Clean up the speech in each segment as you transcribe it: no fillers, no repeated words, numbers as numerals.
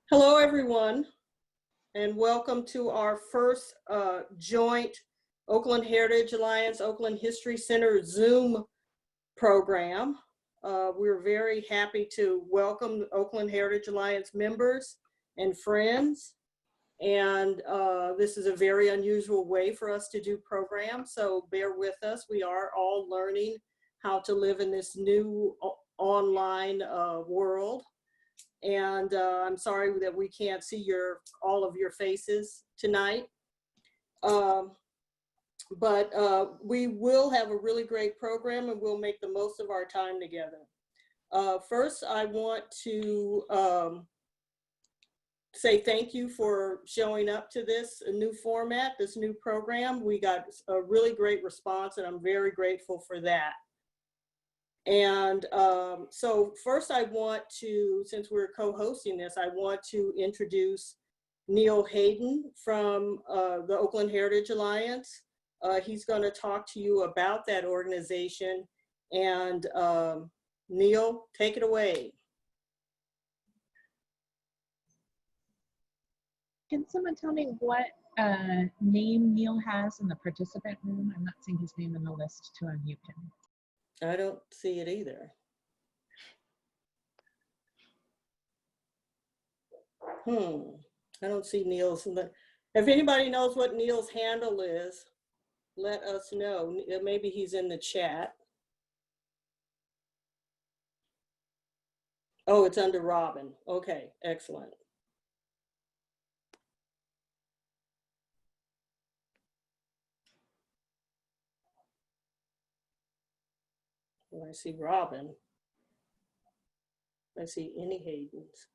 Hello, everyone, and welcome to our first joint Oakland Heritage Alliance Oakland History Center Zoom program. We're very happy to welcome Oakland Heritage Alliance members and friends. And this is a very unusual way for us to do programs, so bear with us. We are all learning how to live in this new online world. And I'm sorry that we can't see all of your faces tonight. But we will have a really great program and we'll make the most of our time together. First, I want to say thank you for showing up to this new format, this new program. We got a really great response and I'm very grateful for that. And so first I want to, since we're co-hosting this, I want to introduce Neil Hayden from the Oakland Heritage Alliance. He's going to talk to you about that organization. And Neil, take it away. Can someone tell me what name Neil has in the participant room? I'm not seeing his name in the list to unmute him. I don't see it either. I don't see Neil's. If anybody knows what Neil's handle is, let us know. Maybe he's in the chat. Oh, it's under Robin. Okay, excellent. Well, I see Robin. I see any Haydens.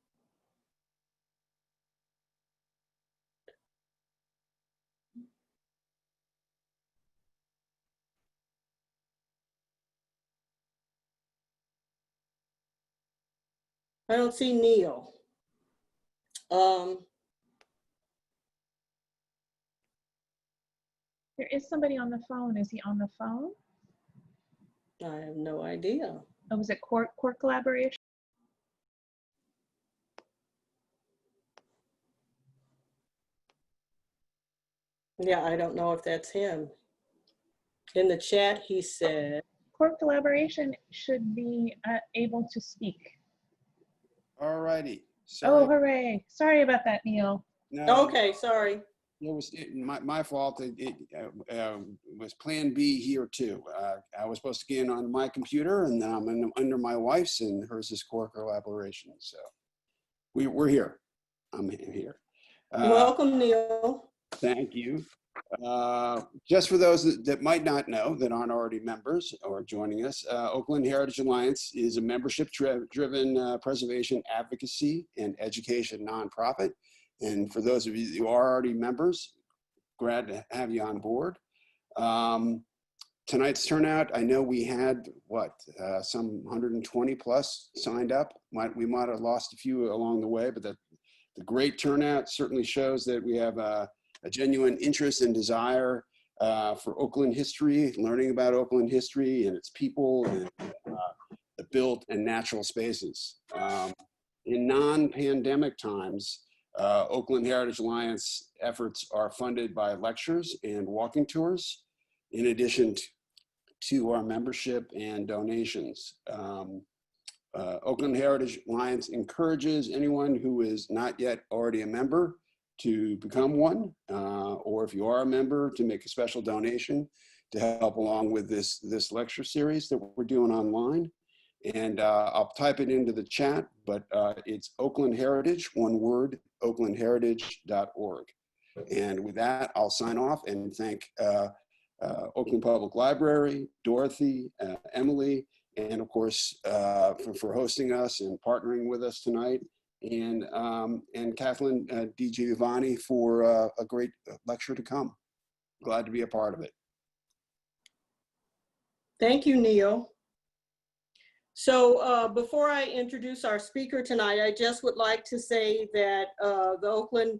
I don't see Neil. There is somebody on the phone. Is he on the phone? I have no idea. Oh, was it court collaboration? Yeah, I don't know if that's him. In the chat, he said, Court collaboration should be able to speak. All righty. Oh, hooray. Sorry about that, Neil. No, okay, sorry. It was my fault. It was plan B here too. I was supposed to get in on my computer and then I'm under my wife's and hers is core collaboration. So we're here. I'm here. Welcome, Neil. Thank you. Just for those that might not know, that aren't already members or joining us, Oakland Heritage Alliance is a membership-driven preservation advocacy and education nonprofit. And for those of you who are already members, glad to have you on board. Tonight's turnout, I know we had, some 120 plus signed up. We might have lost a few along the way, but the great turnout certainly shows that we have a genuine interest and desire for Oakland history, learning about Oakland history and its people and the built and natural spaces. In non-pandemic times, Oakland Heritage Alliance efforts are funded by lectures and walking tours, in addition to our membership and donations. Oakland Heritage Alliance encourages anyone who is not yet already a member to become one, or if you are a member, to make a special donation to help along with this lecture series that we're doing online. And I'll type it into the chat, but it's Oakland Heritage, one word, oaklandheritage.org. And with that, I'll sign off and thank Oakland Public Library, Dorothy, Emily, and of course, for hosting us and partnering with us tonight. And Kathleen D Giovanni for a great lecture to come. Glad to be a part of it. Thank you, Neil. So before I introduce our speaker tonight, I just would like to say that the Oakland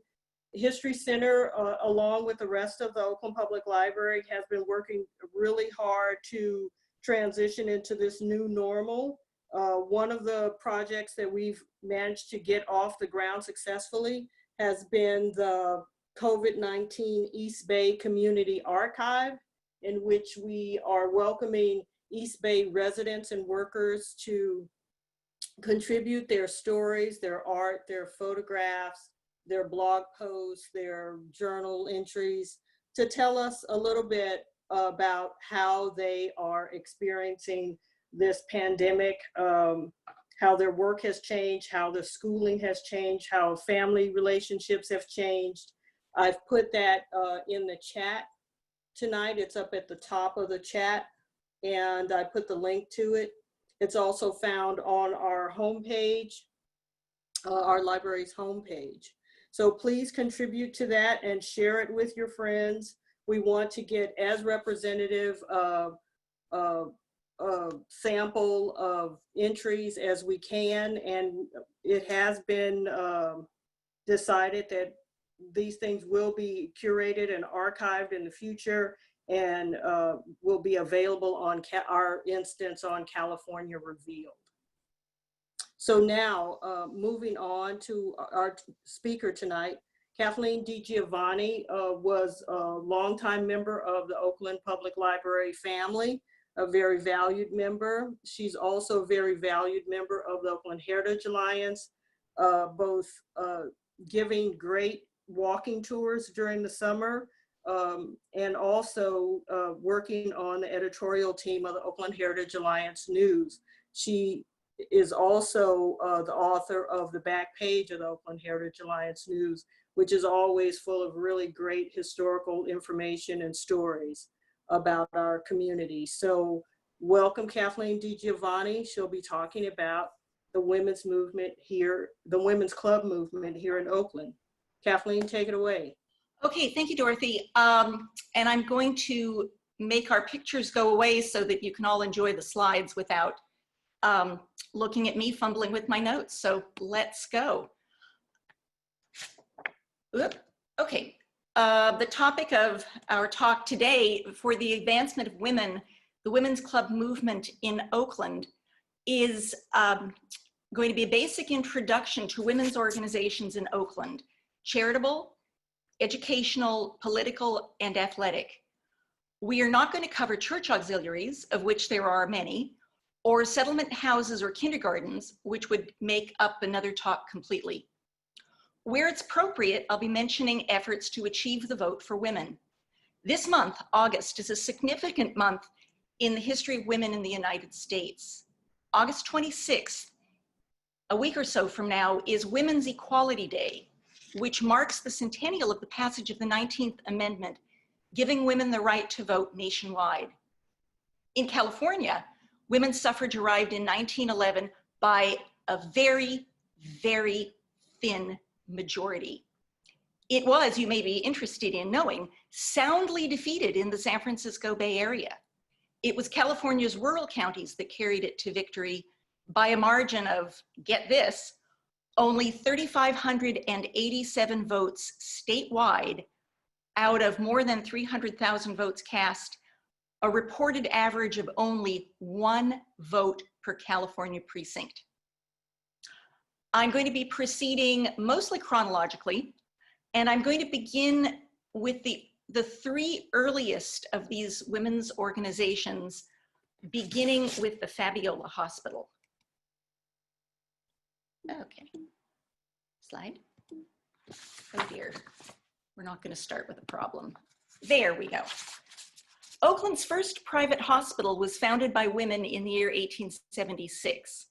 History Center, along with the rest of the Oakland Public Library, has been working really hard to transition into this new normal. One of the projects that we've managed to get off the ground successfully has been the COVID-19 East Bay Community Archive, in which we are welcoming East Bay residents and workers to contribute their stories, their art, their photographs, their blog posts, their journal entries, to tell us a little bit about how they are experiencing this pandemic, how their work has changed, how their schooling has changed, how family relationships have changed. I've put that in the chat tonight. It's up at the top of the chat, and I put the link to it. It's also found on our homepage, our library's homepage. So please contribute to that and share it with your friends. We want to get as representative sample of entries as we can, and it has been decided that these things will be curated and archived in the future, and will be available on our instance on California Revealed. So now, moving on to our speaker tonight, Kathleen D Giovanni was a longtime member of the Oakland Public Library family, a very valued member. She's also a very valued member of the Oakland Heritage Alliance, both giving great walking tours during the summer, and also working on the editorial team of the Oakland Heritage Alliance News. She is also the author of the back page of the Oakland Heritage Alliance News, which is always full of really great historical information and stories about our community. So welcome Kathleen D Giovanni. She'll be talking about the women's movement here, the women's club movement here in Oakland. Kathleen, take it away. Okay, thank you, Dorothy. And I'm going to make our pictures go away so that you can all enjoy the slides without looking at me fumbling with my notes. So let's go. Oop. Okay, the topic of our talk today for the advancement of women, the women's club movement in Oakland, is going to be a basic introduction to women's organizations in Oakland: charitable, educational, political, and athletic. We are not going to cover church auxiliaries, of which there are many, or settlement houses or kindergartens, which would make up another talk completely. Where it's appropriate, I'll be mentioning efforts to achieve the vote for women. This month, August, is a significant month in the history of women in the United States. August 26th, a week or so from now, is Women's Equality Day, which marks the centennial of the passage of the 19th Amendment, giving women the right to vote nationwide. In California, women's suffrage arrived in 1911 by a very, very thin majority. It was, you may be interested in knowing, soundly defeated in the San Francisco Bay Area. It was California's rural counties that carried it to victory by a margin of, get this, only 3,587 votes statewide out of more than 300,000 votes cast, a reported average of only 1 vote per California precinct. I'm going to be proceeding mostly chronologically, and I'm going to begin with the 3 earliest of these women's organizations, beginning with the Fabiola Hospital. Okay, slide. Oh dear, we're not going to start with a problem. There we go. Oakland's first private hospital was founded by women in the year 1876.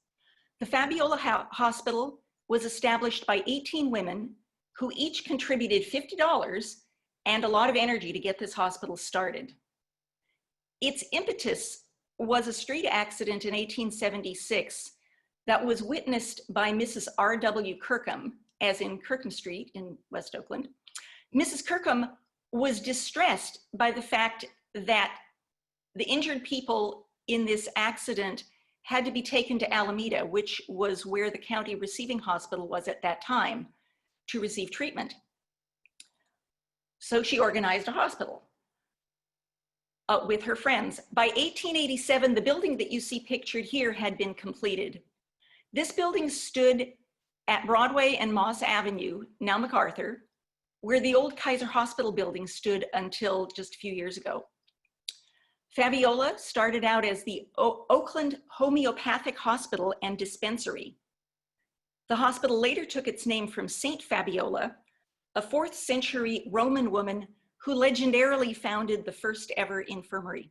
The Fabiola Hospital was established by 18 women who each contributed $50 and a lot of energy to get this hospital started. Its impetus was a street accident in 1876 that was witnessed by Mrs. R.W. Kirkham, as in Kirkham Street in West Oakland. Mrs. Kirkham was distressed by the fact that the injured people in this accident had to be taken to Alameda, which was where the county receiving hospital was at that time, to receive treatment. So she organized a hospital. with her friends. By 1887, the building that you see pictured here had been completed. This building stood at Broadway and Moss Avenue, now MacArthur, where the old Kaiser Hospital building stood until just a few years ago. Fabiola started out as the Oakland Homeopathic Hospital and Dispensary. The hospital later took its name from Saint Fabiola, a 4th century Roman woman who legendarily founded the first ever infirmary.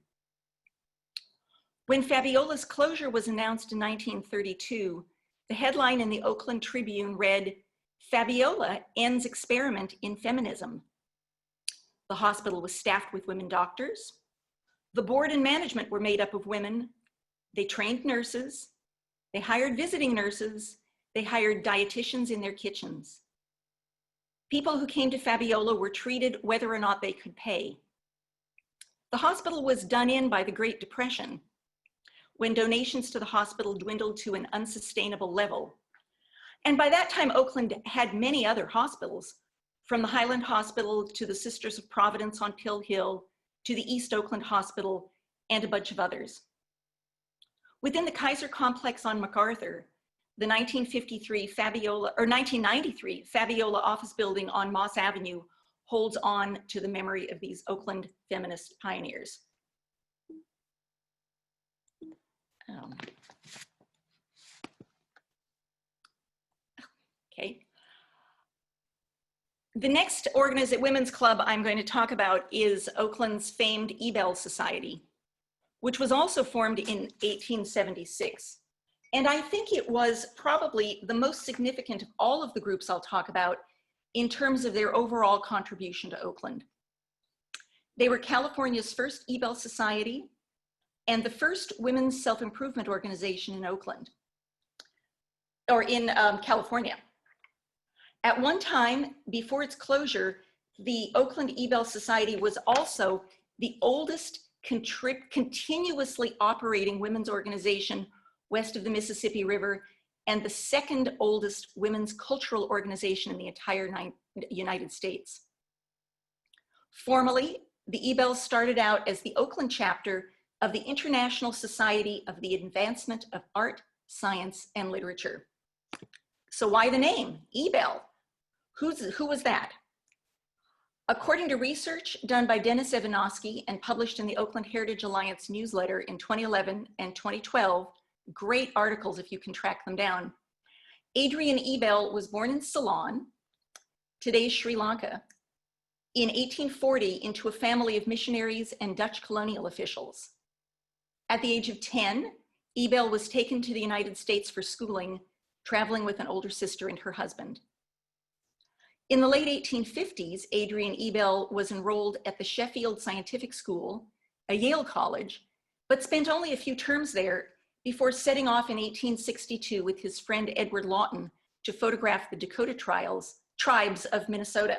When Fabiola's closure was announced in 1932, the headline in the Oakland Tribune read, "Fabiola ends experiment in feminism." The hospital was staffed with women doctors. The board and management were made up of women. They trained nurses. They hired visiting nurses. They hired dietitians in their kitchens. People who came to Fabiola were treated whether or not they could pay. The hospital was done in by the Great Depression, when donations to the hospital dwindled to an unsustainable level. And by that time, Oakland had many other hospitals, from the Highland Hospital to the Sisters of Providence on Pill Hill, to the East Oakland Hospital, and a bunch of others. Within the Kaiser complex on MacArthur, the 1993 Fabiola, or 1993 Fabiola office building on Moss Avenue holds on to the memory of these Oakland feminist pioneers. Okay. The next women's club I'm going to talk about is Oakland's famed Ebell Society, which was also formed in 1876. And I think it was probably the most significant of all of the groups I'll talk about in terms of their overall contribution to Oakland. They were California's first Ebell Society and the first women's self-improvement organization in Oakland, or in California. At one time, before its closure, the Oakland Ebell Society was also the oldest continuously operating women's organization west of the Mississippi River, and the second oldest women's cultural organization in the entire United States. Formally, the Ebells started out as the Oakland chapter of the International Society of the Advancement of Art, Science, and Literature. So why the name, Ebell? Who was that? According to research done by Dennis Evanosky and published in the Oakland Heritage Alliance newsletter in 2011 and 2012, great articles if you can track them down, Adrian Ebell was born in Ceylon, today's Sri Lanka, in 1840 into a family of missionaries and Dutch colonial officials. At the age of 10, Ebell was taken to the United States for schooling, traveling with an older sister and her husband. In the late 1850s, Adrian Ebell was enrolled at the Sheffield Scientific School, a Yale college, but spent only a few terms there before setting off in 1862 with his friend Edward Lawton to photograph the Dakota tribes of Minnesota.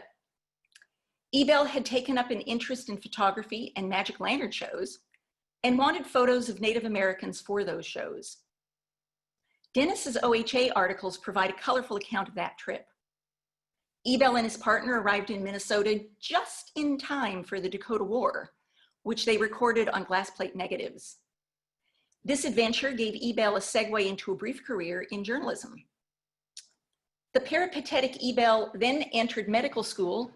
Ebell had taken up an interest in photography and magic lantern shows and wanted photos of Native Americans for those shows. Dennis's OHA articles provide a colorful account of that trip. Ebell and his partner arrived in Minnesota just in time for the Dakota War, which they recorded on glass plate negatives. This adventure gave Ebell a segue into a brief career in journalism. The peripatetic Ebell then entered medical school,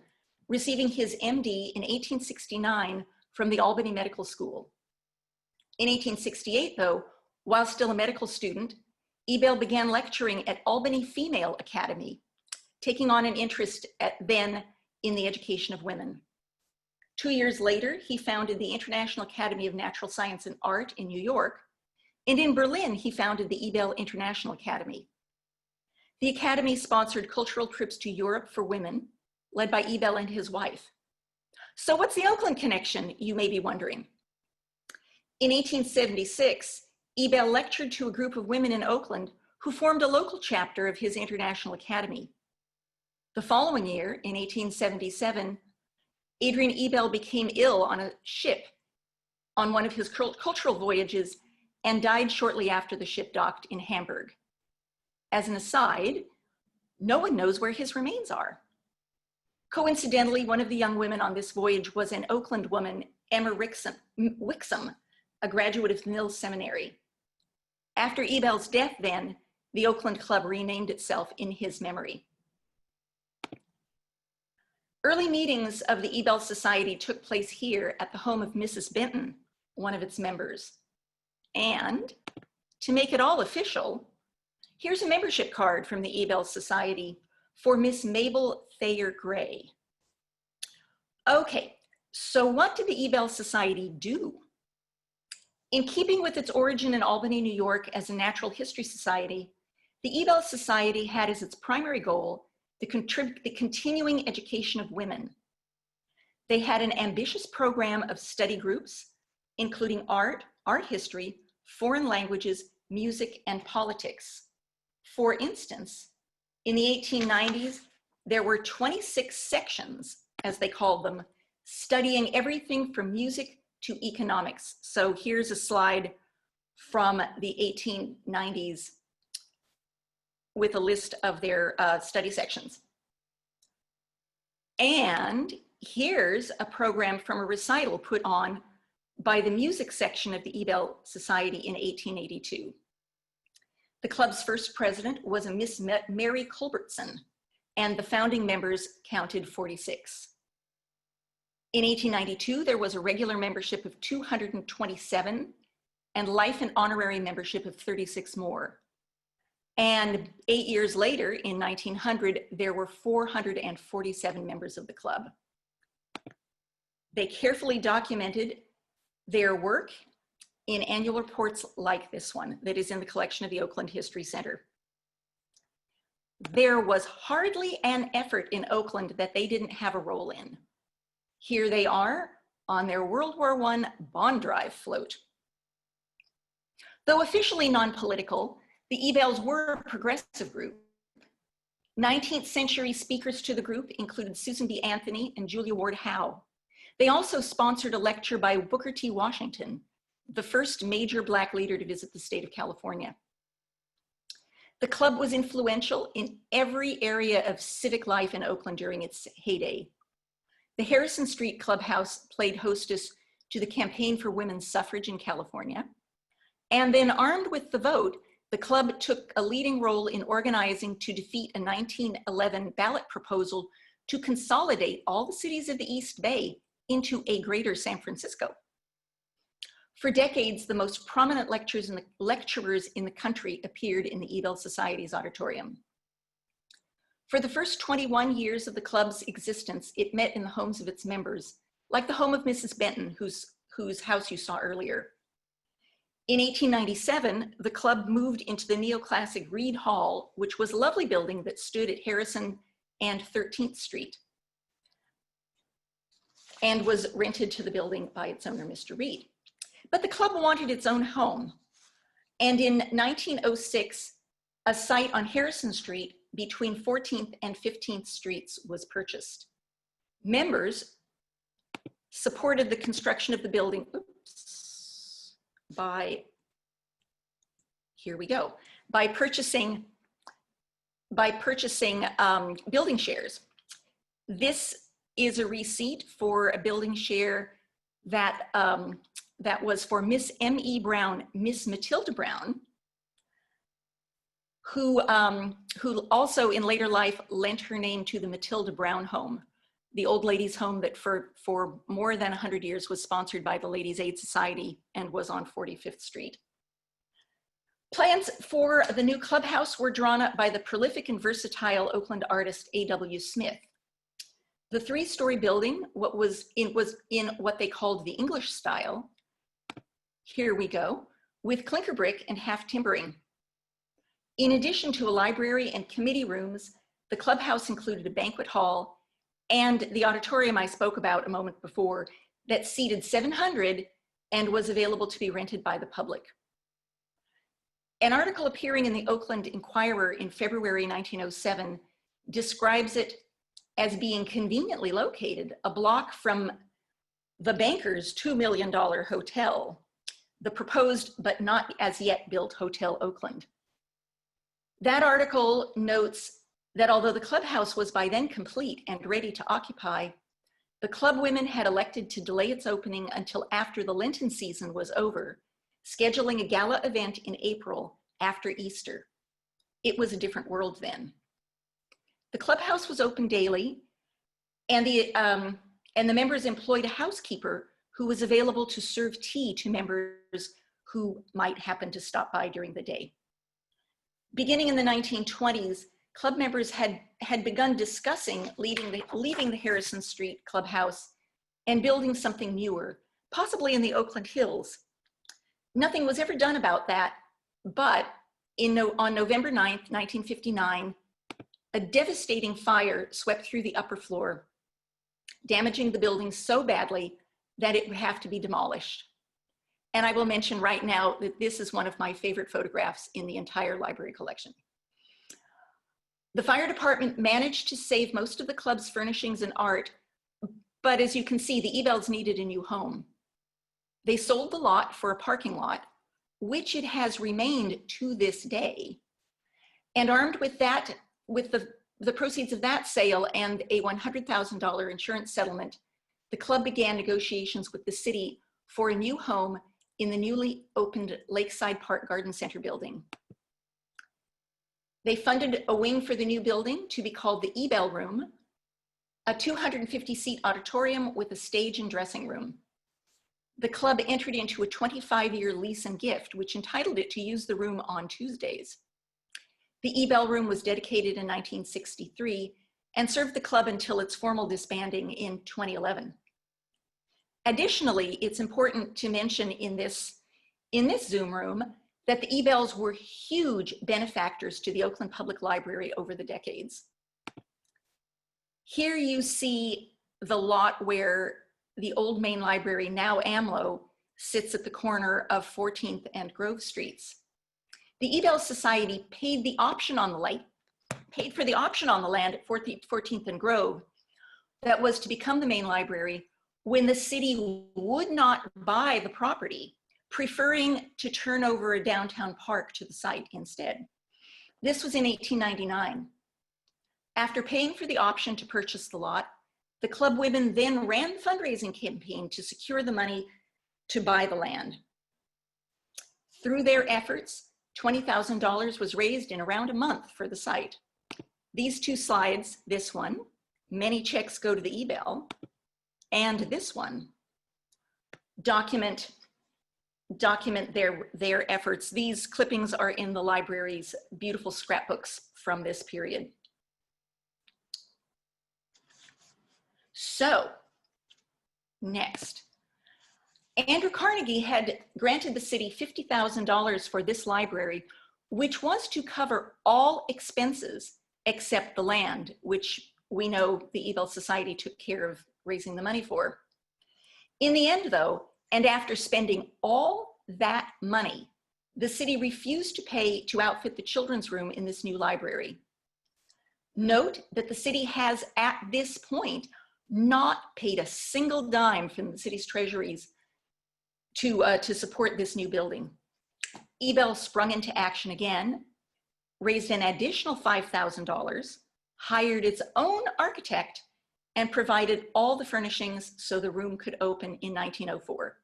receiving his MD in 1869 from the Albany Medical School. In 1868, though, while still a medical student, Ebell began lecturing at Albany Female Academy, taking on an interest then in the education of women. 2 years later, he founded the International Academy of Natural Science and Art in New York, and in Berlin, he founded the Ebell International Academy. The Academy sponsored cultural trips to Europe for women, led by Ebell and his wife. So what's the Oakland connection, you may be wondering? In 1876, Ebell lectured to a group of women in Oakland who formed a local chapter of his International Academy. The following year, in 1877, Adrian Ebell became ill on a ship on one of his cultural voyages and died shortly after the ship docked in Hamburg. As an aside, no one knows where his remains are. Coincidentally, one of the young women on this voyage was an Oakland woman, Emma Wixom, a graduate of the Mills Seminary. After Ebell's death then, the Oakland Club renamed itself in his memory. Early meetings of the Ebell Society took place here at the home of Mrs. Benton, one of its members. And to make it all official, here's a membership card from the Ebell Society for Miss Mabel Thayer Gray. Okay, so what did the Ebell Society do? In keeping with its origin in Albany, New York as a natural history society, the Ebell Society had as its primary goal the continuing education of women. They had an ambitious program of study groups, including art, art history, foreign languages, music, and politics. For instance, in the 1890s, there were 26 sections, as they called them, studying everything from music to economics. So here's a slide from the 1890s with a list of their study sections. And here's a program from a recital put on by the music section of the Ebell Society in 1882. The club's first president was a Miss Mary Culbertson, and the founding members counted 46. In 1892, there was a regular membership of 227 and life and honorary membership of 36 more. And 8 years later, in 1900, there were 447 members of the club. They carefully documented their work in annual reports like this one that is in the collection of the Oakland History Center. There was hardly an effort in Oakland that they didn't have a role in. Here they are on their World War I bond drive float. Though officially non-political, the Ebells were a progressive group. 19th century speakers to the group included Susan B. Anthony and Julia Ward Howe. They also sponsored a lecture by Booker T. Washington, the first major Black leader to visit the state of California. The club was influential in every area of civic life in Oakland during its heyday. The Harrison Street Clubhouse played hostess to the campaign for women's suffrage in California. And then, armed with the vote, the club took a leading role in organizing to defeat a 1911 ballot proposal to consolidate all the cities of the East Bay into a greater San Francisco. For decades, the most prominent lecturers in the country appeared in the Ebell Society's auditorium. For the first 21 years of the club's existence, it met in the homes of its members, like the home of Mrs. Benton, whose house you saw earlier. In 1897, the club moved into the neoclassic Reed Hall, which was a lovely building that stood at Harrison and 13th Street, and was rented to the building by its owner, Mr. Reed. But the club wanted its own home. And in 1906, a site on Harrison Street between 14th and 15th Streets was purchased. Members supported the construction of the building by purchasing building shares. This is a receipt for a building share that was for Miss M.E. Brown, Miss Matilda Brown, who also in later life lent her name to the Matilda Brown home, the old ladies' home that for more than 100 years was sponsored by the Ladies' Aid Society and was on 45th Street. Plans for the new clubhouse were drawn up by the prolific and versatile Oakland artist A.W. Smith. The three-story building was in what they called the English style. Here we go, with clinker brick and half timbering. In addition to a library and committee rooms, the clubhouse included a banquet hall and the auditorium I spoke about a moment before that seated 700 and was available to be rented by the public. An article appearing in the Oakland Ywca in February 1907 describes it as being conveniently located a block from the banker's $2 million hotel, the proposed but not as yet built Hotel Oakland. That article notes that although the clubhouse was by then complete and ready to occupy, the club women had elected to delay its opening until after the Lenten season was over, scheduling a gala event in April after Easter. It was a different world then. The clubhouse was open daily, and the members employed a housekeeper who was available to serve tea to members who might happen to stop by during the day. Beginning in the 1920s, club members had begun discussing leaving the Harrison Street clubhouse and building something newer, possibly in the Oakland Hills. Nothing was ever done about that, but on November 9th, 1959, a devastating fire swept through the upper floor, damaging the building so badly that it would have to be demolished. And I will mention right now that this is one of my favorite photographs in the entire library collection. The fire department managed to save most of the club's furnishings and art, but as you can see, the Ebells needed a new home. They sold the lot for a parking lot, which it has remained to this day. And armed with that, with the proceeds of that sale and a $100,000 insurance settlement, the club began negotiations with the city for a new home in the newly opened Lakeside Park Garden Center building. They funded a wing for the new building to be called the Ebell Room, a 250-seat auditorium with a stage and dressing room. The club entered into a 25-year lease and gift, which entitled it to use the room on Tuesdays. The Ebell Room was dedicated in 1963 and served the club until its formal disbanding in 2011. Additionally, it's important to mention in this Zoom room that the Ebells were huge benefactors to the Oakland Public Library over the decades. Here you see the lot where the old main library, now AMLO, sits at the corner of 14th and Grove Streets. The Ebell Society paid for the option on the land at 14th and Grove that was to become the main library when the city would not buy the property, preferring to turn over a downtown park to the site instead. This was in 1899. After paying for the option to purchase the lot, the club women then ran the fundraising campaign to secure the money to buy the land. Through their efforts, $20,000 was raised in around a month for the site. These two slides, this one, many checks go to the Ebell, and this one, document their efforts. These clippings are in the library's beautiful scrapbooks from this period. So, next. Andrew Carnegie had granted the city $50,000 for this library, which was to cover all expenses except the land, which we know the Ebell Society took care of raising the money for. In the end, though, and after spending all that money, the city refused to pay to outfit the children's room in this new library. Note that the city has, at this point, not paid a single dime from the city's treasuries to support this new building. Ebell sprung into action again, raised an additional $5,000, hired its own architect, and provided all the furnishings so the room could open in 1904.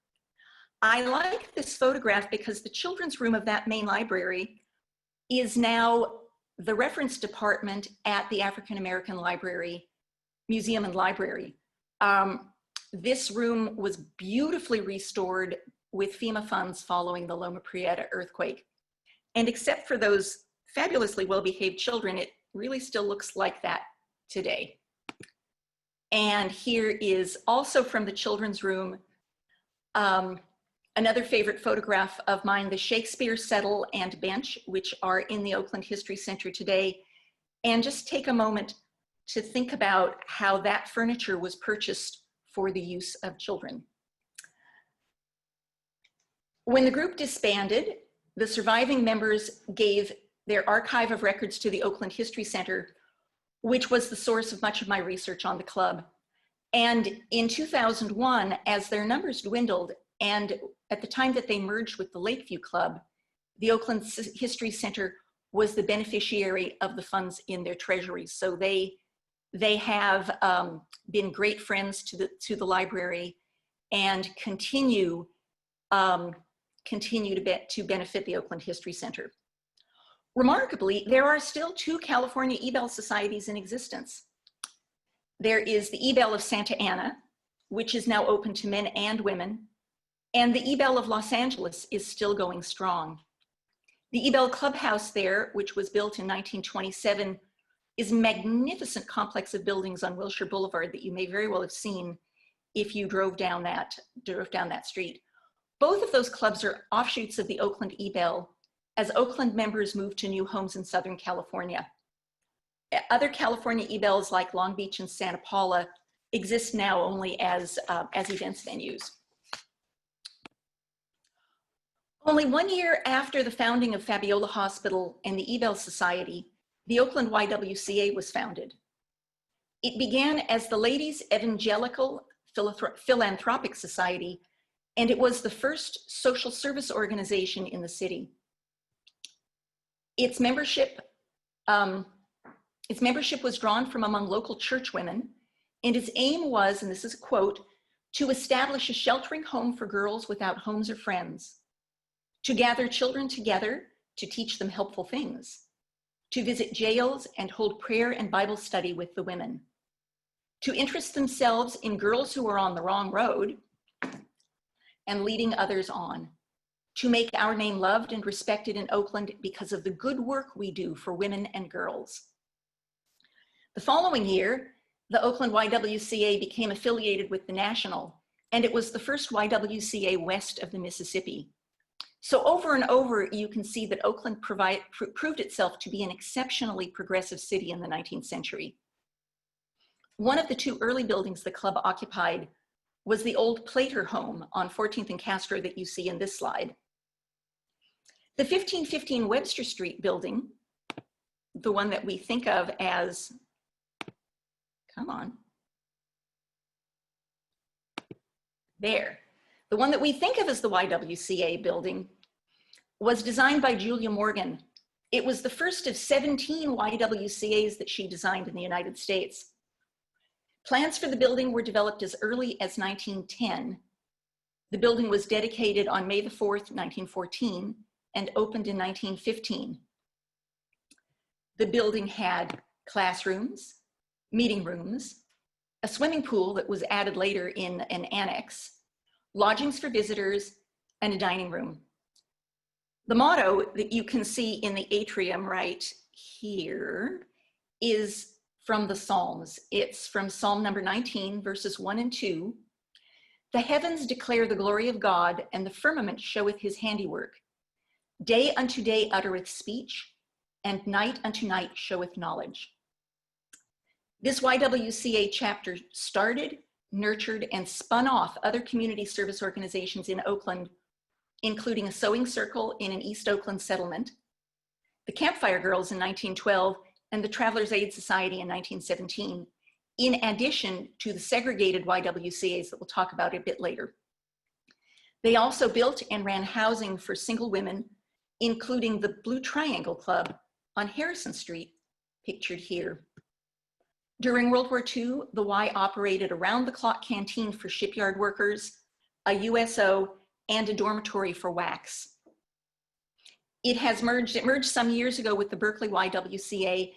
I like this photograph because the children's room of that main library is now the reference department at the African American Library, Museum and Library. This room was beautifully restored with FEMA funds following the Loma Prieta earthquake. And except for those fabulously well-behaved children, it really still looks like that today. And here is also from the children's room, another favorite photograph of mine, the Shakespeare settle and bench, which are in the Oakland History Center today. And just take a moment to think about how that furniture was purchased for the use of children. When the group disbanded, the surviving members gave their archive of records to the Oakland History Center, which was the source of much of my research on the club. And in 2001, as their numbers dwindled, and at the time that they merged with the Lakeview Club, the Oakland History Center was the beneficiary of the funds in their treasuries. So they have been great friends to the library and continue to benefit the Oakland History Center. Remarkably, there are still 2 California Ebell societies in existence. There is the Ebell of Santa Ana, which is now open to men and women, and the Ebell of Los Angeles is still going strong. The Ebell Clubhouse there, which was built in 1927, is a magnificent complex of buildings on Wilshire Boulevard that you may very well have seen if you drove down that street. Both of those clubs are offshoots of the Oakland Ebell, as Oakland members moved to new homes in Southern California. Other California Ebells like Long Beach and Santa Paula exist now only as events venues. Only 1 year after the founding of Fabiola Hospital and the Ebell Society, the Oakland YWCA was founded. It began as the Ladies' Evangelical Philanthropic Society, and it was the first social service organization in the city. Its membership was drawn from among local church women, and its aim was, and this is a quote, to establish a sheltering home for girls without homes or friends, to gather children together to teach them helpful things, to visit jails and hold prayer and Bible study with the women, to interest themselves in girls who are on the wrong road and leading others on, to make our name loved and respected in Oakland because of the good work we do for women and girls. The following year, the Oakland YWCA became affiliated with the National, and it was the first YWCA west of the Mississippi. So over and over, you can see that Oakland proved itself to be an exceptionally progressive city in the 19th century. One of the 2 early buildings the club occupied was the old Plater home on 14th and Castro that you see in this slide. The 1515 Webster Street building, the one that we think of as, come on, there. The one that we think of as the YWCA building was designed by Julia Morgan. It was the first of 17 YWCAs that she designed in the United States. Plans for the building were developed as early as 1910. The building was dedicated on May the 4th, 1914, and opened in 1915. The building had classrooms, meeting rooms, a swimming pool that was added later in an annex, lodgings for visitors, and a dining room. The motto that you can see in the atrium right here is from the Psalms. It's from Psalm number 19, verses 1 and 2. The heavens declare the glory of God, and the firmament showeth his handiwork. Day unto day uttereth speech, and night unto night showeth knowledge. This YWCA chapter started, nurtured, and spun off other community service organizations in Oakland, including a sewing circle in an East Oakland settlement, the Campfire Girls in 1912, and the Travelers Aid Society in 1917, in addition to the segregated YWCAs that we'll talk about a bit later. They also built and ran housing for single women, including the Blue Triangle Club on Harrison Street, pictured here. During World War II, the Y operated a round-the-clock canteen for shipyard workers, a USO, and a dormitory for WACs. It merged some years ago with the Berkeley YWCA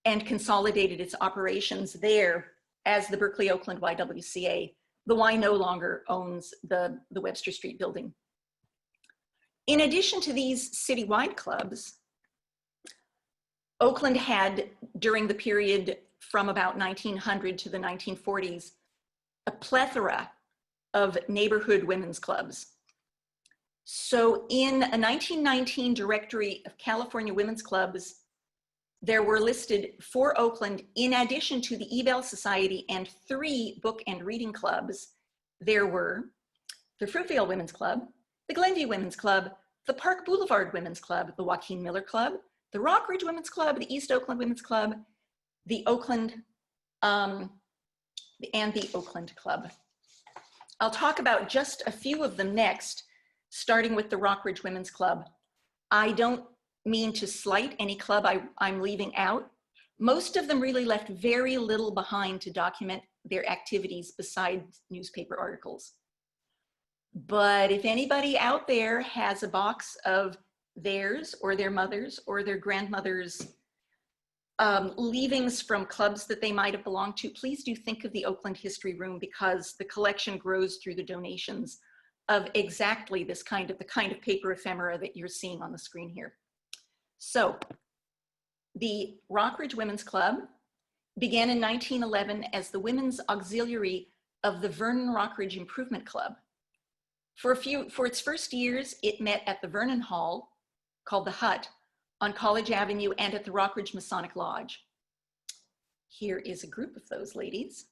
and consolidated its operations there as the Berkeley Oakland YWCA. The Y no longer owns the Webster Street building. In addition to these citywide clubs, Oakland had, during the period from about 1900 to the 1940s, a plethora of neighborhood women's clubs. So in a 1919 directory of California women's clubs, there were listed for Oakland, in addition to the Ebell Society and 3 book and reading clubs, there were the Fruitvale Women's Club, the Glenview Women's Club, the Park Boulevard Women's Club, the Joaquin Miller Club, the Rockridge Women's Club, the East Oakland Women's Club, the Oakland, and the Oakland Club. I'll talk about just a few of them next, starting with the Rockridge Women's Club. I don't mean to slight any club I'm leaving out. Most of them really left very little behind to document their activities besides newspaper articles. But if anybody out there has a box of theirs or their mother's or their grandmother's leavings from clubs that they might have belonged to, please do think of the Oakland History Room, because the collection grows through the donations of exactly the kind of paper ephemera that you're seeing on the screen here. So the Rockridge Women's Club began in 1911 as the women's auxiliary of the Vernon Rockridge Improvement Club. For its first years, it met at the Vernon Hall, called the Hut, on College Avenue, and at the Rockridge Masonic Lodge. Here is a group of those ladies.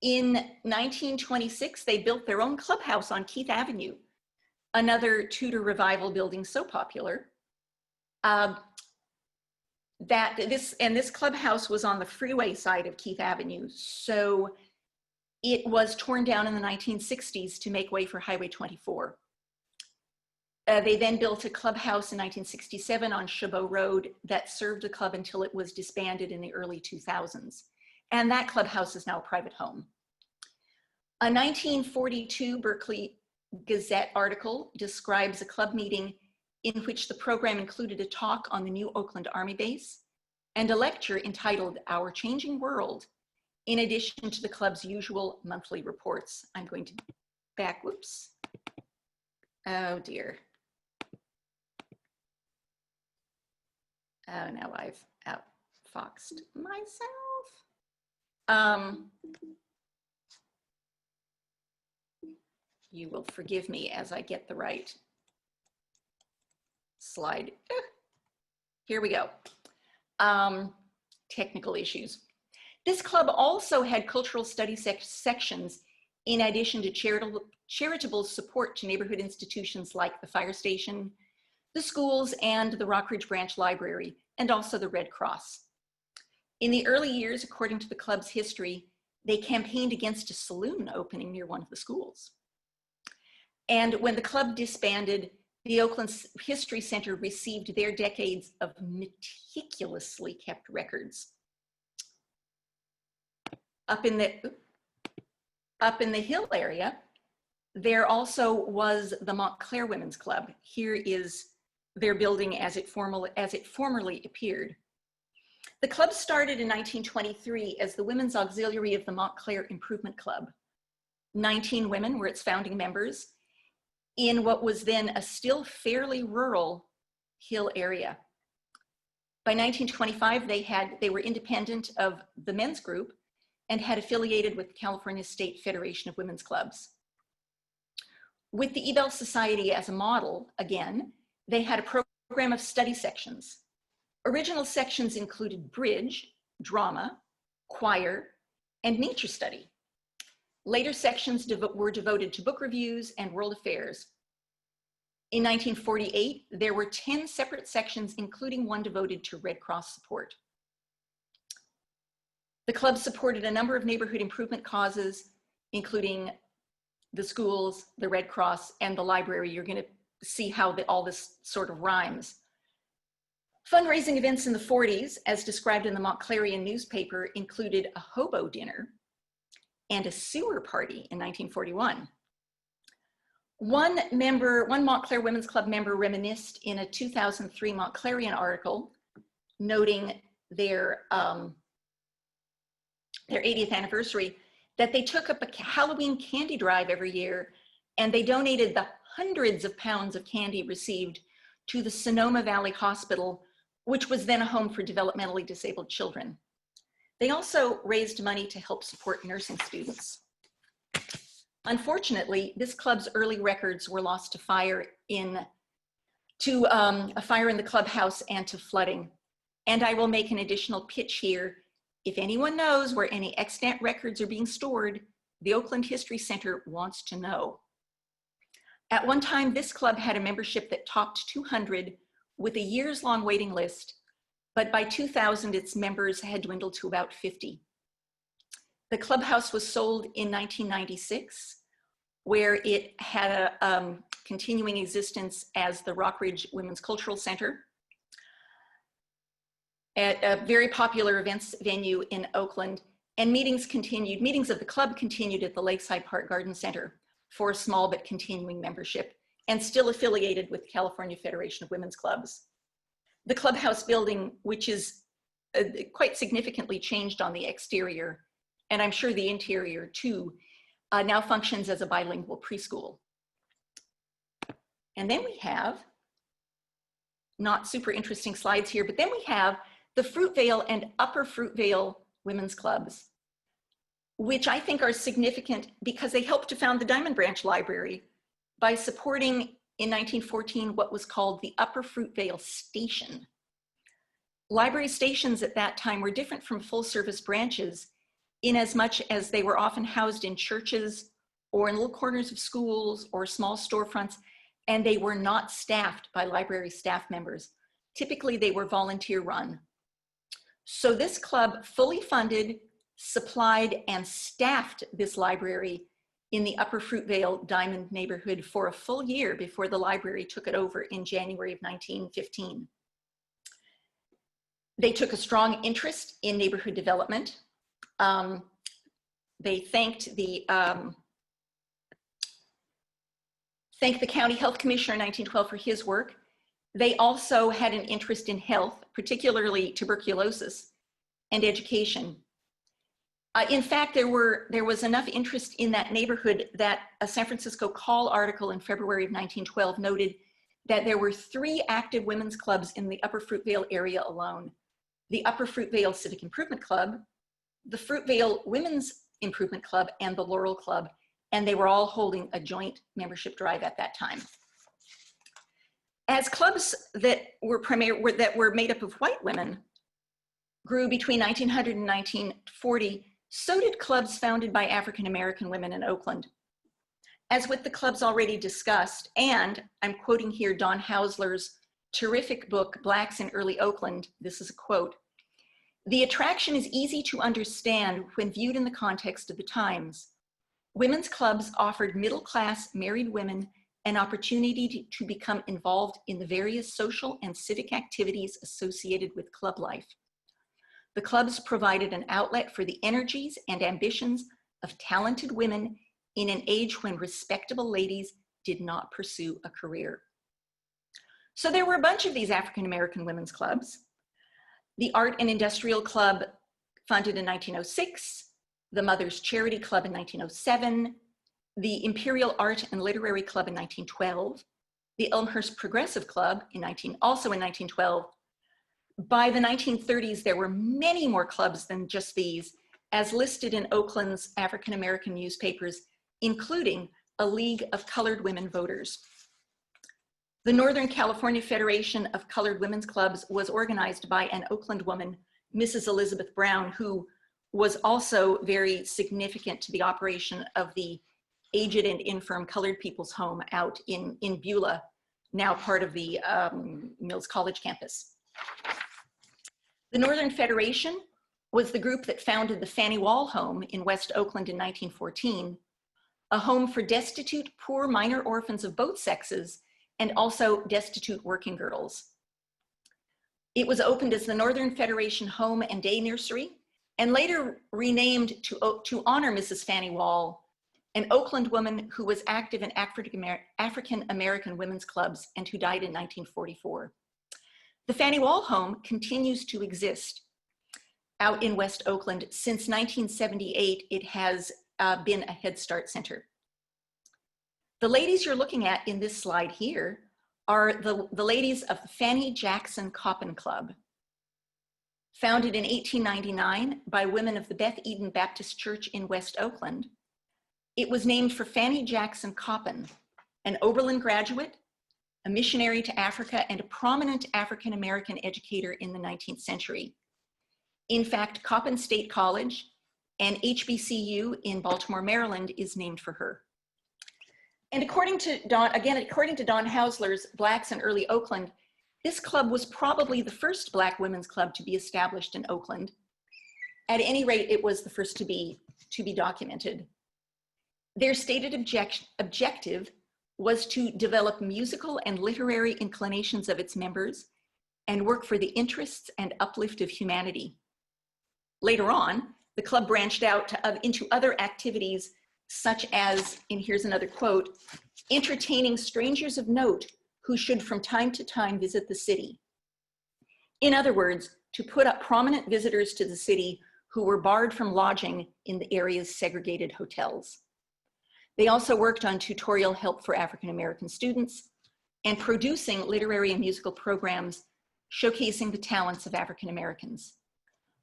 In 1926, they built their own clubhouse on Keith Avenue, another Tudor revival building so popular this clubhouse was on the freeway side of Keith Avenue, so it was torn down in the 1960s to make way for Highway 24. They then built a clubhouse in 1967 on Chabot Road that served the club until it was disbanded in the early 2000s. And that clubhouse is now a private home. A 1942 Berkeley Gazette article describes a club meeting in which the program included a talk on the new Oakland Army base and a lecture entitled Our Changing World, in addition to the club's usual monthly reports. I'm going to back, whoops. Oh dear. Oh, now I've outfoxed myself. You will forgive me as I get the right slide. Here we go. Technical issues. This club also had cultural studies sections in addition to charitable support to neighborhood institutions like the fire station, the schools, and the Rockridge Branch Library, and also the Red Cross. In the early years, according to the club's history, they campaigned against a saloon opening near one of the schools. And when the club disbanded, the Oakland History Center received their decades of meticulously kept records. Up in the Hill area, there also was the Montclair Women's Club. Here is their building as it formerly appeared. The club started in 1923 as the women's auxiliary of the Montclair Improvement Club. 19 women were its founding members in what was then a still fairly rural Hill area. By 1925, they were independent of the men's group and had affiliated with the California State Federation of Women's Clubs. With the Ebell Society as a model, again, they had a program of study sections. Original sections included bridge, drama, choir, and nature study. Later sections were devoted to book reviews and world affairs. In 1948, there were 10 separate sections, including one devoted to Red Cross support. The club supported a number of neighborhood improvement causes, including the schools, the Red Cross, and the library. You're going to see how all this sort of rhymes. Fundraising events in the 40s, as described in the Montclarian newspaper, included a hobo dinner and a sewer party in 1941. One Montclair Women's Club member reminisced in a 2003 Montclarian article noting their 80th anniversary that they took up a Halloween candy drive every year, and they donated the hundreds of pounds of candy received to the Sonoma Valley Hospital, which was then a home for developmentally disabled children. They also raised money to help support nursing students. Unfortunately, this club's early records were lost to fire in the clubhouse and to flooding. And I will make an additional pitch here. If anyone knows where any extant records are being stored, the Oakland History Center wants to know. At one time, this club had a membership that topped 200 with a years-long waiting list, but by 2000, its members had dwindled to about 50. The clubhouse was sold in 1996, where it had a continuing existence as the Rockridge Women's Cultural Center, at a very popular events venue in Oakland, and meetings of the club continued at the Lakeside Park Garden Center for a small but continuing membership, and still affiliated with the California Federation of Women's Clubs. The clubhouse building, which is quite significantly changed on the exterior, and I'm sure the interior too, now functions as a bilingual preschool. And then we have, not super interesting slides here, but then we have the Fruitvale and Upper Fruitvale Women's Clubs, which I think are significant because they helped to found the Diamond Branch Library by supporting in 1914 what was called the Upper Fruitvale Station. Library stations at that time were different from full-service branches in as much as they were often housed in churches or in little corners of schools or small storefronts, and they were not staffed by library staff members. Typically, they were volunteer run. So this club fully funded, supplied, and staffed this library in the Upper Fruitvale Diamond neighborhood for a full year before the library took it over in January of 1915. They took a strong interest in neighborhood development. They thanked the County Health Commissioner in 1912 for his work. They also had an interest in health, particularly tuberculosis, and education. In fact, there was enough interest in that neighborhood that a San Francisco Call article in February of 1912 noted that there were 3 active women's clubs in the Upper Fruitvale area alone: the Upper Fruitvale Civic Improvement Club, the Fruitvale Women's Improvement Club, and the Laurel Club, and they were all holding a joint membership drive at that time. As clubs that were made up of white women grew between 1900 and 1940, so did clubs founded by African American women in Oakland. As with the clubs already discussed, and I'm quoting here Don Hausler's terrific book, Blacks in Early Oakland, this is a quote, "The attraction is easy to understand when viewed in the context of the times. Women's clubs offered middle-class married women an opportunity to become involved in the various social and civic activities associated with club life. The clubs provided an outlet for the energies and ambitions of talented women in an age when respectable ladies did not pursue a career." So there were a bunch of these African American women's clubs. The Art and Industrial Club, funded in 1906, the Mothers Charity Club in 1907, the Imperial Art and Literary Club in 1912, the Elmhurst Progressive Club also in 1912. By the 1930s, there were many more clubs than just these, as listed in Oakland's African American newspapers, including a League of Colored Women Voters. The Northern California Federation of Colored Women's Clubs was organized by an Oakland woman, Mrs. Elizabeth Brown, who was also very significant to the operation of the Aged and Infirm Colored People's Home out in Beulah, now part of the Mills College campus. The Northern Federation was the group that founded the Fanny Wall Home in West Oakland in 1914, a home for destitute, poor minor orphans of both sexes, and also destitute working girls. It was opened as the Northern Federation Home and Day Nursery, and later renamed to honor Mrs. Fanny Wall, an Oakland woman who was active in African American women's clubs and who died in 1944. The Fanny Wall Home continues to exist out in West Oakland. Since 1978, it has been a Head Start center. The ladies you're looking at in this slide here are the ladies of the Fanny Jackson Coppin Club, founded in 1899 by women of the Beth Eden Baptist Church in West Oakland. It was named for Fanny Jackson Coppin, an Oberlin graduate, a missionary to Africa, and a prominent African American educator in the 19th century. In fact, Coppin State College and HBCU in Baltimore, Maryland is named for her. And according to Don Hausler's Blacks in Early Oakland, this club was probably the first Black women's club to be established in Oakland. At any rate, it was the first to be documented. Their stated objective was to develop musical and literary inclinations of its members and work for the interests and uplift of humanity. Later on, the club branched out into other activities such as, and here's another quote, entertaining strangers of note who should from time to time visit the city. In other words, to put up prominent visitors to the city who were barred from lodging in the area's segregated hotels. They also worked on tutorial help for African American students and producing literary and musical programs showcasing the talents of African Americans.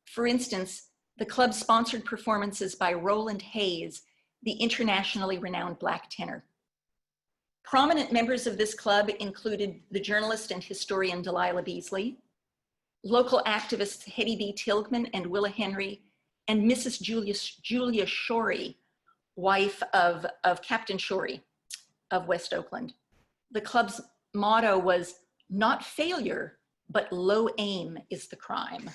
For instance, the club sponsored performances by Roland Hayes, the internationally renowned Black tenor. Prominent members of this club included the journalist and historian Delilah Beasley, local activists Hetty B. Tilghman and Willa Henry, and Mrs. Julia Shorey, wife of Captain Shorey of West Oakland. The club's motto was, "Not failure, but low aim is the crime."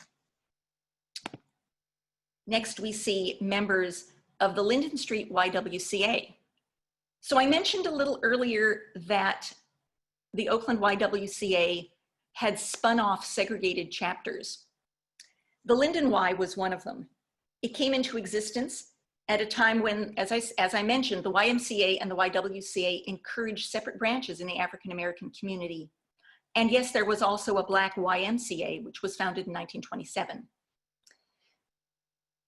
Next, we see members of the Linden Street YWCA. So I mentioned a little earlier that the Oakland YWCA had spun off segregated chapters. The Linden Y was one of them. It came into existence at a time when, as I mentioned, the YMCA and the YWCA encouraged separate branches in the African American community. And yes, there was also a Black YMCA, which was founded in 1927.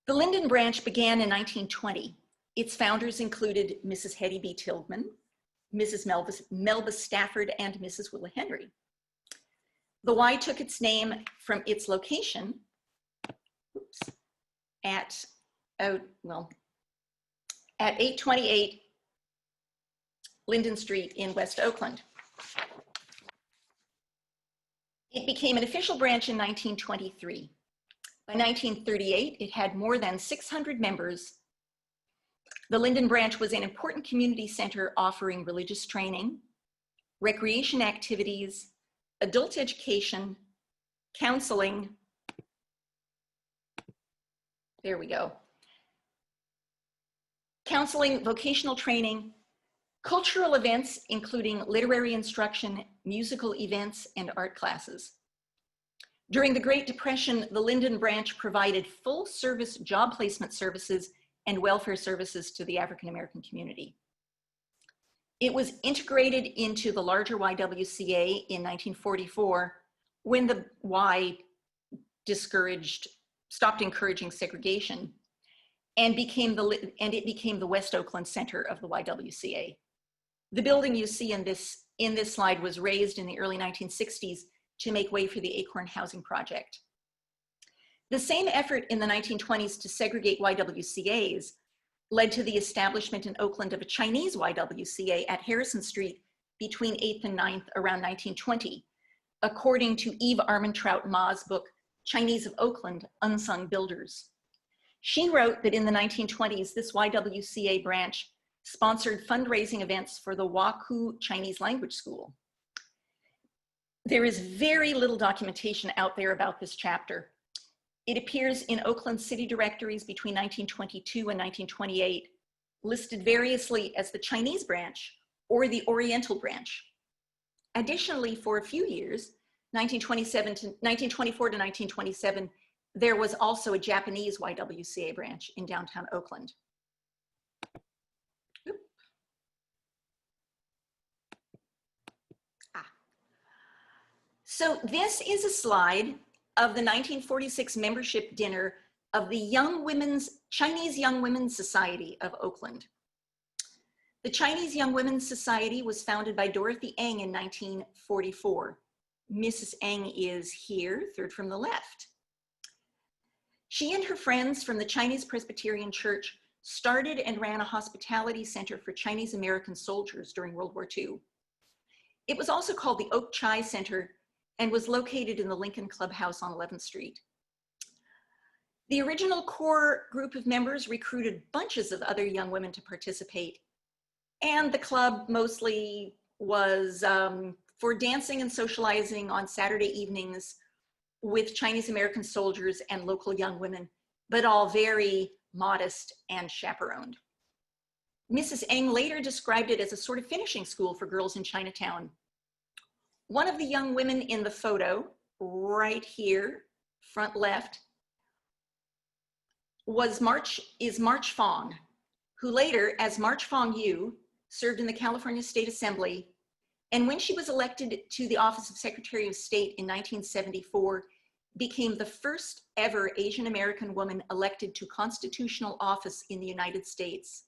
The Linden Branch began in 1920. Its founders included Mrs. Hetty B. Tilghman, Mrs. Melba Stafford, and Mrs. Willa Henry. The Y took its name from its location at 828 Linden Street in West Oakland. It became an official branch in 1923. By 1938, it had more than 600 members. The Linden Branch was an important community center offering religious training, recreation activities, adult education, counseling, there we go, counseling, vocational training, cultural events, including literary instruction, musical events, and art classes. During the Great Depression, the Linden Branch provided full-service job placement services and welfare services to the African American community. It was integrated into the larger YWCA in 1944 when the Y stopped encouraging segregation and it became the West Oakland center of the YWCA. The building you see in this slide was raised in the early 1960s to make way for the Acorn Housing Project. The same effort in the 1920s to segregate YWCAs led to the establishment in Oakland of a Chinese YWCA at Harrison Street between 8th and 9th around 1920, according to Eve Armentrout Ma's book, Chinese of Oakland, Unsung Builders. She wrote that in the 1920s, this YWCA branch sponsored fundraising events for the Ywca Chinese Language School. There is very little documentation out there about this chapter. It appears in Oakland city directories between 1922 and 1928, listed variously as the Chinese branch or the Oriental branch. Additionally, for a few years, 1924 to 1927, there was also a Japanese YWCA branch in downtown Oakland. So this is a slide of the 1946 membership dinner of the Chinese Young Women's Society of Oakland. The Chinese Young Women's Society was founded by Dorothy Eng in 1944. Mrs. Eng is here, third from the left. She and her friends from the Chinese Presbyterian Church started and ran a hospitality center for Chinese American soldiers during World War II. It was also called the Oak Chai Center and was located in the Lincoln Clubhouse on 11th Street. The original core group of members recruited bunches of other young women to participate, and the club mostly was for dancing and socializing on Saturday evenings with Chinese American soldiers and local young women, but all very modest and chaperoned. Mrs. Eng later described it as a sort of finishing school for girls in Chinatown. One of the young women in the photo, right here, front left, is March Fong, who later, as March Fong Yu, served in the California State Assembly, and when she was elected to the office of Secretary of State in 1974, became the first ever Asian American woman elected to constitutional office in the United States.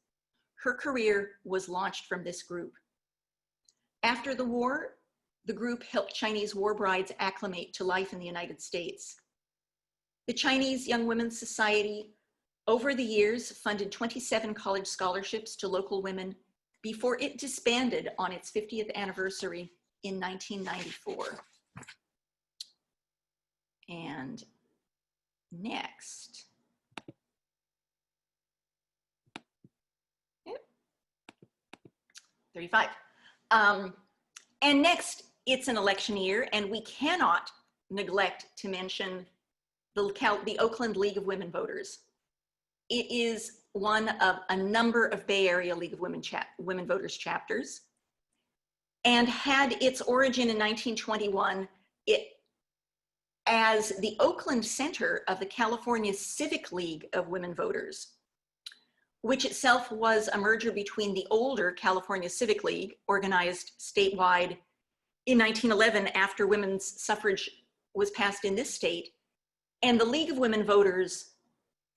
Her career was launched from this group. After the war, the group helped Chinese war brides acclimate to life in the United States. The Chinese Young Women's Society, over the years, funded 27 college scholarships to local women before it disbanded on its 50th anniversary in 1994. And next. 35. And next, it's an election year, and we cannot neglect to mention the Oakland League of Women Voters. It is one of a number of Bay Area League of Women Voters chapters, and had its origin in 1921 as the Oakland Center of the California Civic League of Women Voters, which itself was a merger between the older California Civic League, organized statewide in 1911 after women's suffrage was passed in this state, and the League of Women Voters,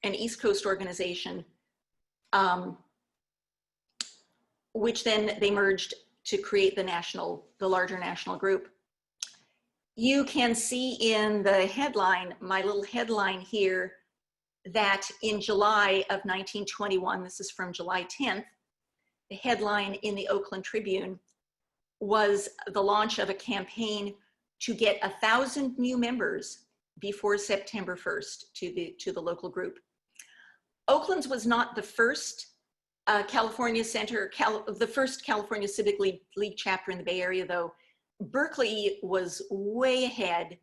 an East Coast organization, which then they merged to create the larger national group. You can see in the headline, my little headline here, that in July of 1921, this is from July 10th, the headline in the Oakland Tribune was the launch of a campaign to get 1,000 new members before September 1st to the local group. Oakland's was not the first California Center, the first California Civic League chapter in the Bay Area, though. Berkeley was way ahead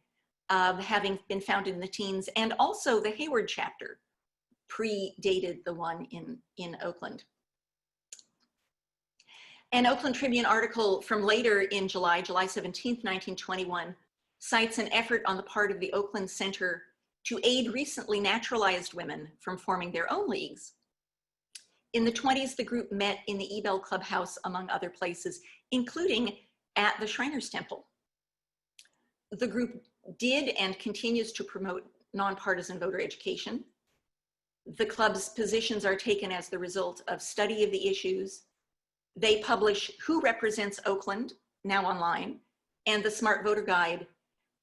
of having been founded in the teens, and also the Hayward chapter predated the one in Oakland. An Oakland Tribune article from later in July 17th, 1921, cites an effort on the part of the Oakland Center to aid recently naturalized women from forming their own leagues. In the 20s, the group met in the Ebell Clubhouse, among other places, including at the Shriners Temple. The group did and continues to promote nonpartisan voter education. The club's positions are taken as the result of study of the issues. They publish Who Represents Oakland, now online, and the Smart Voter Guide.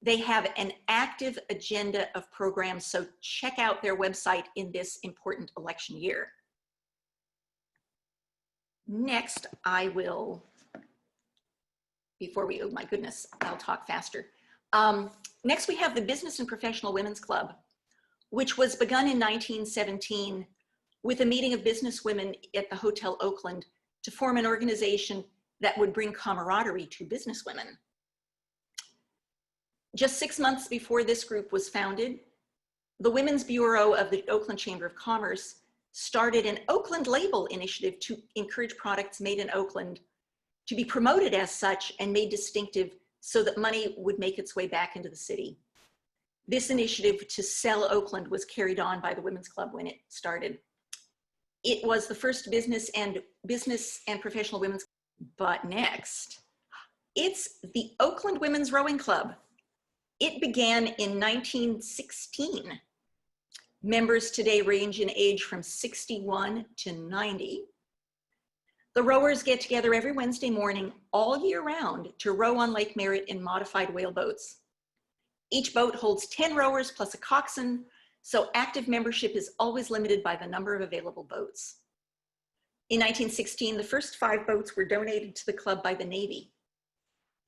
They have an active agenda of programs, so check out their website in this important election year. Next, I will, oh my goodness, I'll talk faster. Next, we have the Business and Professional Women's Club, which was begun in 1917 with a meeting of business women at the Hotel Oakland to form an organization that would bring camaraderie to business women. Just 6 months before this group was founded, the Women's Bureau of the Oakland Chamber of Commerce started an Oakland Label initiative to encourage products made in Oakland to be promoted as such and made distinctive so that money would make its way back into the city. This initiative to sell Oakland was carried on by the Women's Club when it started. It was the first business and professional women's club. But next, it's the Oakland Women's Rowing Club. It began in 1916. Members today range in age from 61 to 90. The rowers get together every Wednesday morning all year round to row on Lake Merritt in modified whale boats. Each boat holds 10 rowers plus a coxswain, so active membership is always limited by the number of available boats. In 1916, the first 5 boats were donated to the club by the Navy.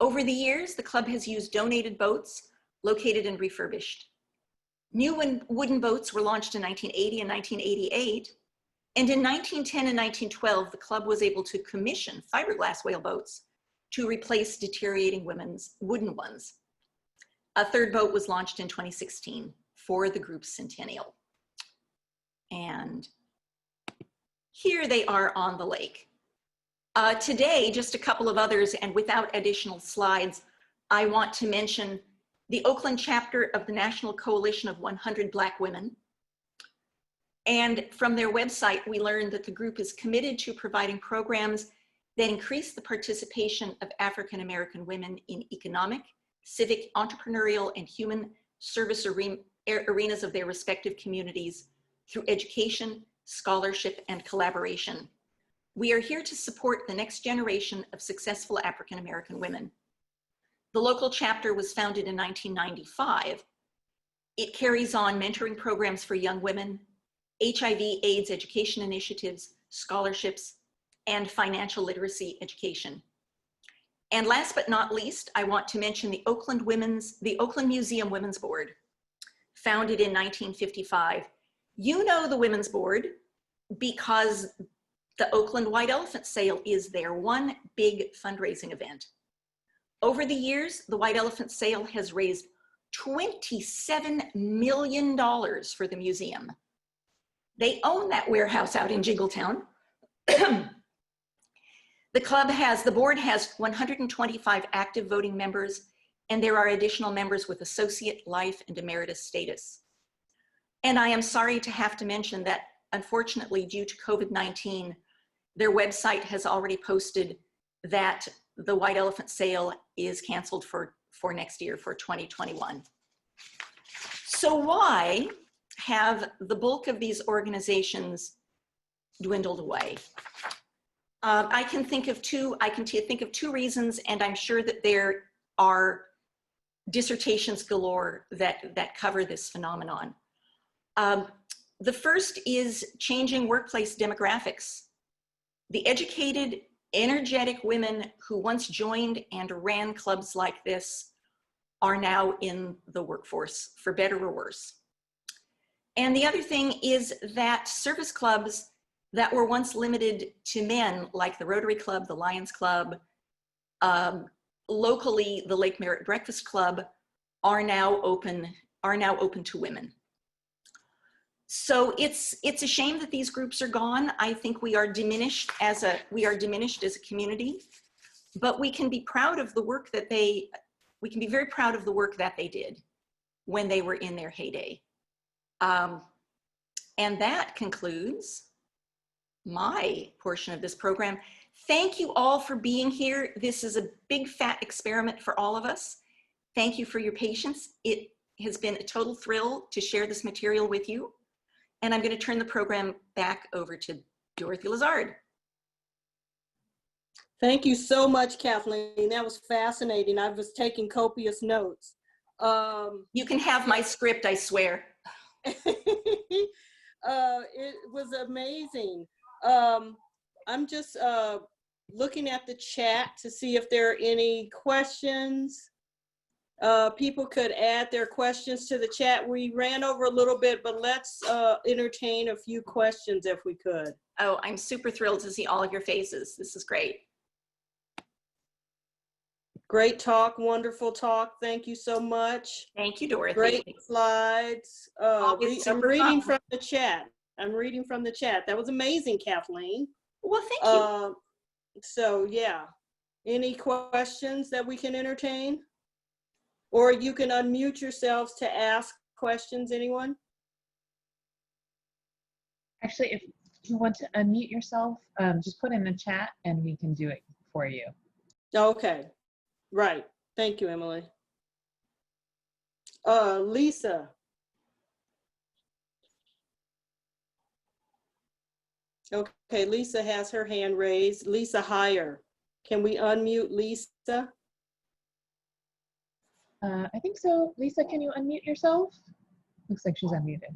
Over the years, the club has used donated boats, located and refurbished. New wooden boats were launched in 1980 and 1988, and in 1910 and 1912, the club was able to commission fiberglass whaleboats to replace deteriorating wooden ones. A 3rd boat was launched in 2016 for the group's centennial. And here they are on the lake. Today, just a couple of others, and without additional slides, I want to mention the Oakland chapter of the National Coalition of 100 Black Women. And from their website, we learned that the group is committed to providing programs that increase the participation of African-American women in economic, civic, entrepreneurial, and human service arenas of their respective communities through education, scholarship, and collaboration. We are here to support the next generation of successful African-American women. The local chapter was founded in 1995. It carries on mentoring programs for young women, HIV/AIDS education initiatives, scholarships, and financial literacy education. And last but not least, I want to mention the Oakland Museum Women's Board, founded in 1955. You know the Women's Board because the Oakland White Elephant Sale is their one big fundraising event. Over the years, the White Elephant Sale has raised $27 million for the museum. They own that warehouse out in Jingletown. The board has 125 active voting members, and there are additional members with associate, life, and emeritus status. And I am sorry to have to mention that, unfortunately, due to COVID-19, their website has already posted that the White Elephant Sale is canceled for next year, for 2021. So why have the bulk of these organizations dwindled away? I can think of two reasons, and I'm sure that there are dissertations galore that cover this phenomenon. The first is changing workplace demographics. The educated, energetic women who once joined and ran clubs like this are now in the workforce, for better or worse. And the other thing is that service clubs that were once limited to men, like the Rotary Club, the Lions Club, locally the Lake Merritt Breakfast Club, are now open to women. So it's a shame that these groups are gone. I think we are diminished as a community, but we can be proud of the work that we can be very proud of the work that they did when they were in their heyday. And that concludes my portion of this program. Thank you all for being here. This is a big fat experiment for all of us. Thank you for your patience. It has been a total thrill to share this material with you. And I'm going to turn the program back over to Dorothy Lazard. Thank you so much, Kathleen. That was fascinating. I was taking copious notes. You can have my script, I swear. It was amazing. I'm just looking at the chat to see if there are any questions. People could add their questions to the chat. We ran over a little bit, but let's entertain a few questions if we could. Oh, I'm super thrilled to see all of your faces. This is great. Great talk, wonderful talk. Thank you so much. Thank you, Dorothy. Great slides. I'm reading from the chat. That was amazing, Kathleen. Well, thank you. So yeah, any questions that we can entertain? Or you can unmute yourselves to ask questions, anyone? Actually, if you want to unmute yourself, just put in the chat and we can do it for you. Okay, right. Thank you, Emily. Lisa. Okay, Lisa has her hand raised. Lisa Heyer. Can we unmute Lisa? I think so. Lisa, can you unmute yourself? Looks like she's unmuted.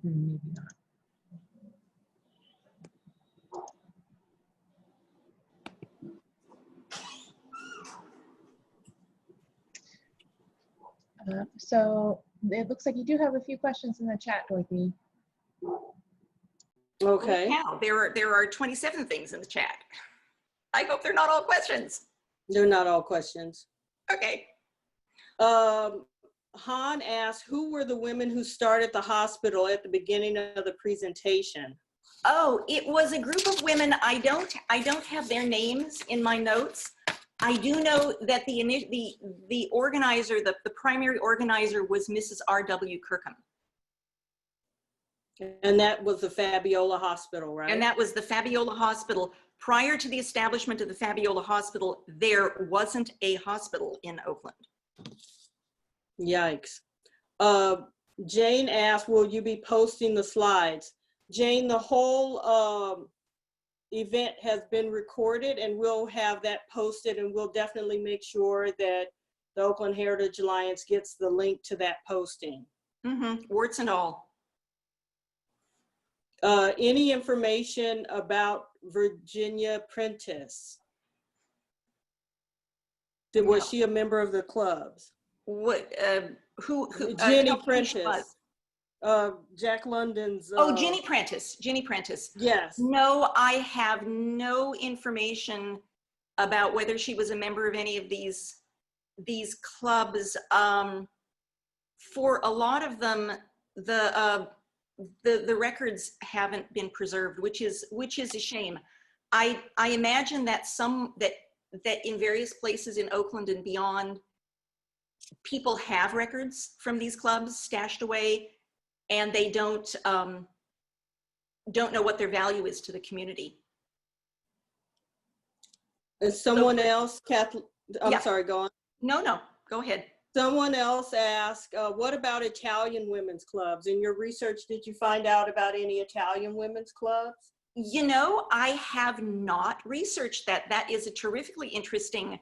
Maybe not. So it looks like you do have a few questions in the chat, Dorothy. Okay. Now there are 27 things in the chat. I hope they're not all questions. They're not all questions. Okay. Han asked, who were the women who started the hospital at the beginning of the presentation? Oh, it was a group of women. I don't have their names in my notes. I do know that the organizer, the primary organizer was Mrs. R.W. Kirkham. And that was the Fabiola Hospital, right? And that was the Fabiola Hospital. Prior to the establishment of the Fabiola Hospital, there wasn't a hospital in Oakland. Yikes. Jane asked, will you be posting the slides? Jane, the whole event has been recorded, and we'll have that posted, and we'll definitely make sure that the Oakland Heritage Alliance gets the link to that posting. Warts and all. Any information about Virginia Prentice? Was she a member of the clubs? What? Who? Jenny no, Prentice. Jack London's. Oh, Ginny Prentice. Ginny Prentice. Yes. No, I have no information about whether she was a member of any of these clubs. For a lot of them, the records haven't been preserved, which is a shame. I imagine that that in various places in Oakland and beyond, people have records from these clubs stashed away, and they don't know what their value is to the community. Is someone else, Kathleen? I'm sorry, go on. No, go ahead. Someone else asked, what about Italian women's clubs? In your research, did you find out about any Italian women's clubs? You know, I have not researched that. That is a terrifically interesting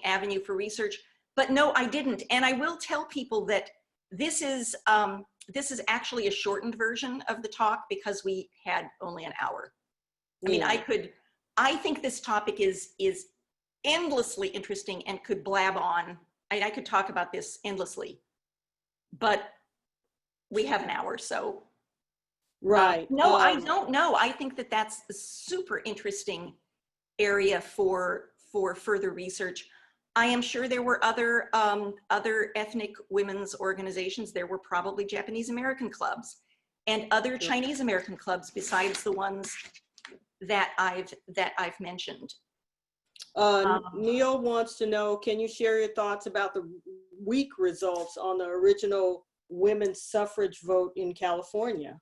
avenue for research. But no, I didn't. And I will tell people that this is actually a shortened version of the talk because we had only an hour. I mean, I think this topic is endlessly interesting and could blab on. I could talk about this endlessly, but we have an hour, so. Right. No, I don't know. I think that that's a super interesting area for further research. I am sure there were other ethnic women's organizations. There were probably Japanese American clubs and other Chinese American clubs besides the ones that I've mentioned. Neil wants to know, can you share your thoughts about the weak results on the original women's suffrage vote in California?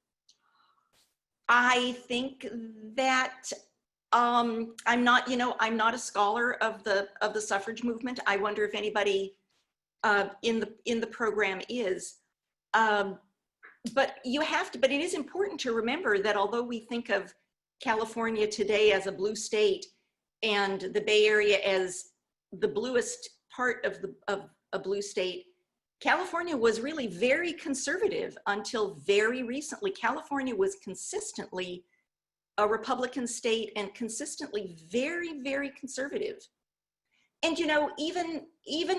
I think that I'm not a scholar of the suffrage movement. I wonder if anybody in the program is. But it is important to remember that although we think of California today as a blue state and the Bay Area as the bluest part of a blue state, California was really very conservative until very recently. California was consistently a Republican state and consistently very, very conservative. And you know, even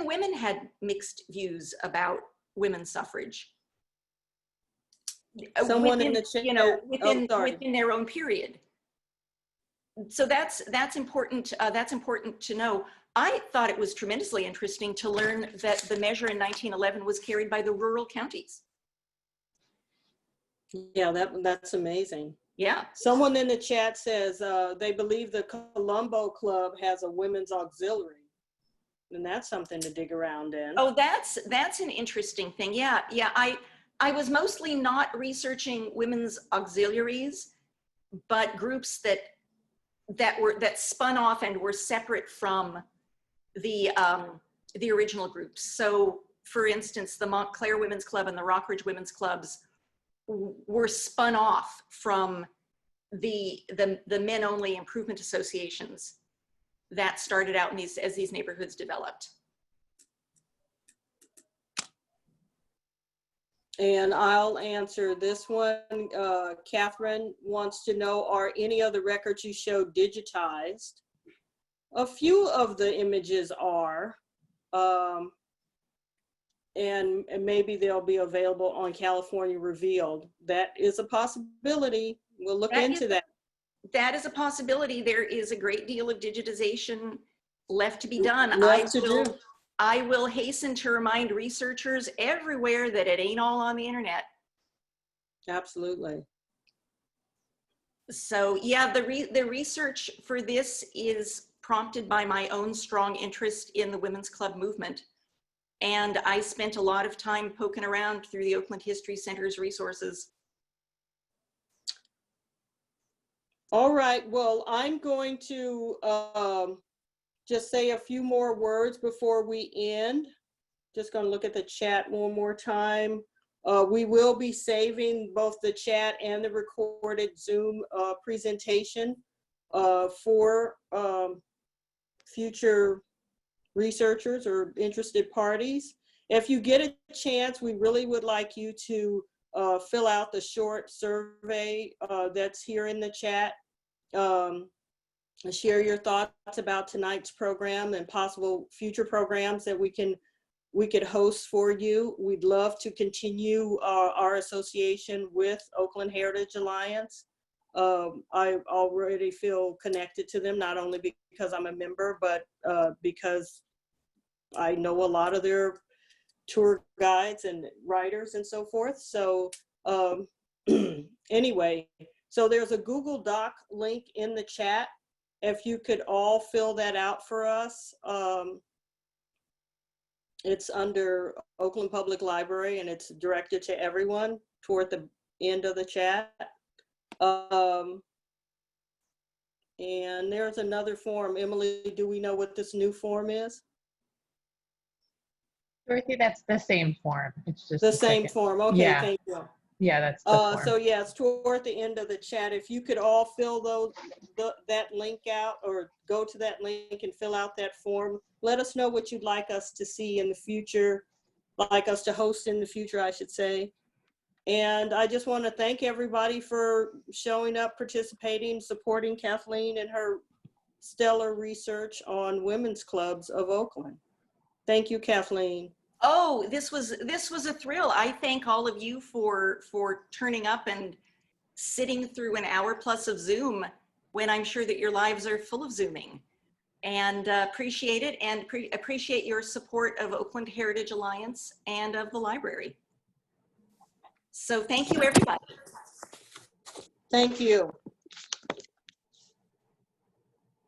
women had mixed views about women's suffrage. Someone within, in the chat, you know, within their own period. So that's important. That's important to know. I thought it was tremendously interesting to learn that the measure in 1911 was carried by the rural counties. Yeah, that's amazing. Yeah. Someone in the chat says they believe the Colombo Club has a women's auxiliary, and that's something to dig around in. Oh, that's an interesting thing. Yeah. I was mostly not researching women's auxiliaries, but groups that spun off and were separate from the original groups. So, for instance, the Montclair Women's Club and the Rockridge Women's Clubs were spun off from the men-only improvement associations that started out as these neighborhoods developed. And I'll answer this one. Catherine wants to know, are any of the records you showed digitized? A few of the images are, and maybe they'll be available on California Revealed. That is a possibility. We'll look into that. That is a possibility. There is a great deal of digitization left to be done. I will hasten to remind researchers everywhere that it ain't all on the internet. Absolutely. So yeah, the research for this is prompted by my own strong interest in the Women's Club movement. And I spent a lot of time poking around through the Oakland History Center's resources. All right, well, I'm going to just say a few more words before we end. Just gonna look at the chat one more time. We will be saving both the chat and the recorded Zoom presentation for future researchers or interested parties. If you get a chance, we really would like you to fill out the short survey that's here in the chat. Share your thoughts about tonight's program and possible future programs that we could host for you. We'd love to continue our association with Oakland Heritage Alliance. I already feel connected to them, not only because I'm a member, but because I know a lot of their tour guides and writers and so forth. So anyway, so there's a Google Doc link in the chat. If you could all fill that out for us. It's under Oakland Public Library and it's directed to everyone toward the end of the chat. And there's another form. Emily, do we know what this new form is? Dorothy, that's the same form. It's just The same form. Okay, yeah. Thank you. Yeah, that's the form. So yeah, it's toward the end of the chat. If you could all fill that link out, or go to that link and fill out that form, let us know what you'd like us to see in the future, like us to host in the future, I should say. And I just want to thank everybody for showing up, participating, supporting Kathleen and her stellar research on women's clubs of Oakland. Thank you, Kathleen. Oh, this was a thrill. I thank all of you for turning up and sitting through an hour plus of Zoom when I'm sure that your lives are full of Zooming. And appreciate it, and appreciate your support of Oakland Heritage Alliance and of the library. So thank you, everybody. Thank you.